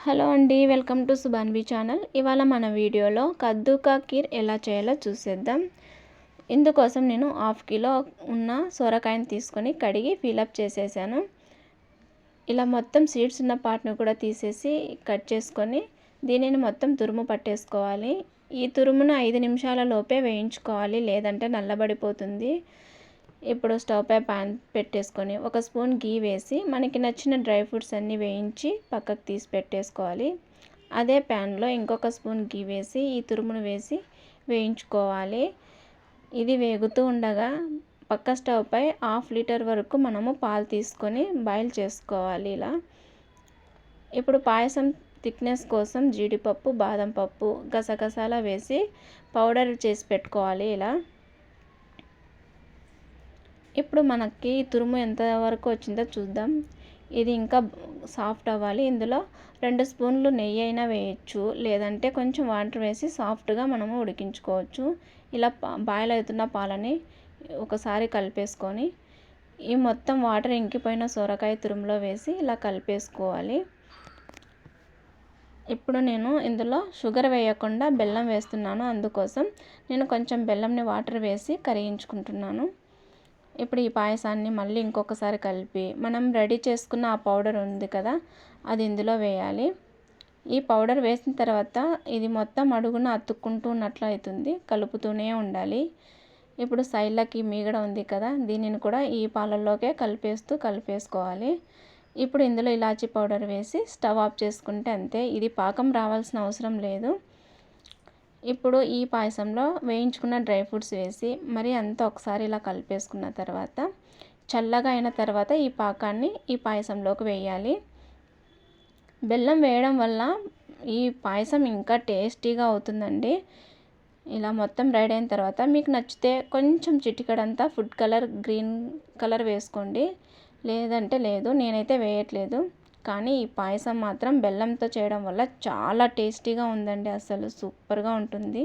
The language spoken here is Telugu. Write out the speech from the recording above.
హలో అండి, వెల్కమ్ టు సుబాన్వి ఛానల్. ఇవాళ మన వీడియోలో కద్దు కా ఖీర్ ఎలా చేయాలో చూసేద్దాం. ఇందుకోసం నేను 1/2 కిలో ఉన్న సొరకాయని తీసుకొని కడిగి ఫిలప్ చేసేసాను. ఇలా మొత్తం సీడ్స్ ఉన్న పార్ట్ను కూడా తీసేసి కట్ చేసుకొని దీనిని మొత్తం తురుము పట్టేసుకోవాలి. ఈ తురుమును 5 నిమిషాల లోపే వేయించుకోవాలి, లేదంటే నల్లబడిపోతుంది. ఇప్పుడు స్టవ్ పై పాన్ పెట్టేసుకొని 1 స్పూన్ గీ వేసి మనకి నచ్చిన డ్రై ఫ్రూట్స్ అన్నీ వేయించి పక్కకు తీసి పెట్టేసుకోవాలి. అదే ప్యాన్లో ఇంకొక స్పూన్ గీ వేసి ఈ తురుమును వేసి వేయించుకోవాలి. ఇది వేగుతూ ఉండగా పక్క స్టవ్ పై 1/2 లీటర్ వరకు మనము పాలు తీసుకొని బాయిల్ చేసుకోవాలి. ఇలా ఇప్పుడు పాయసం థిక్నెస్ కోసం జీడిపప్పు, బాదం పప్పు, గసగసాల వేసి పౌడర్ చేసి పెట్టుకోవాలి. ఇలా ఇప్పుడు మనకి తురుము ఎంతవరకు వచ్చిందో చూద్దాం. ఇది ఇంకా సాఫ్ట్ అవ్వాలి. ఇందులో 2 స్పూన్లు నెయ్యి అయినా వేయచ్చు, లేదంటే కొంచెం వాటర్ వేసి సాఫ్ట్గా మనము ఉడికించుకోవచ్చు. ఇలా బాయిల్ అవుతున్న పాలని ఒకసారి కలిపేసుకొని ఈ మొత్తం వాటర్ ఇంకిపోయిన సొరకాయ తురుములో వేసి ఇలా కలిపేసుకోవాలి. ఇప్పుడు నేను ఇందులో షుగర్ వేయకుండా బెల్లం వేస్తున్నాను. అందుకోసం నేను కొంచెం బెల్లంని వాటర్ వేసి కరిగించుకుంటున్నాను. ఇప్పుడు ఈ పాయసాన్ని మళ్ళీ ఇంకొకసారి కలిపి మనం రెడీ చేసుకున్న ఆ పౌడర్ ఉంది కదా, అది ఇందులో వేయాలి. ఈ పౌడర్ వేసిన తర్వాత ఇది మొత్తం అడుగున అతుక్కుంటూ ఉన్నట్లు అవుతుంది, కలుపుతూనే ఉండాలి. ఇప్పుడు సైడ్లకి మీగడ ఉంది కదా, దీనిని కూడా ఈ పాలల్లోకే కలిపేసుకోవాలి. ఇప్పుడు ఇందులో ఇలాచీ పౌడర్ వేసి స్టవ్ ఆఫ్ చేసుకుంటే అంతే. ఇది పాకం రావాల్సిన అవసరం లేదు. ఇప్పుడు ఈ పాయసంలో వేయించుకున్న డ్రై ఫ్రూట్స్ వేసి మరి అంతా ఒకసారి ఇలా కలిపేసుకున్న తర్వాత చల్లగా అయిన తర్వాత ఈ పాకాన్ని ఈ పాయసంలోకి వేయాలి. బెల్లం వేయడం వల్ల ఈ పాయసం ఇంకా టేస్టీగా అవుతుందండి. ఇలా మొత్తం రెడీ అయిన తర్వాత మీకు నచ్చితే కొంచెం చిటికెడంతా ఫుడ్ కలర్, గ్రీన్ కలర్ వేసుకోండి, లేదంటే లేదు. నేనైతే వేయట్లేదు. కానీ ఈ పాయసం మాత్రం బెల్లంతో చేయడం వల్ల చాలా టేస్టీగా ఉందండి. అసలు సూపర్గా ఉంటుంది.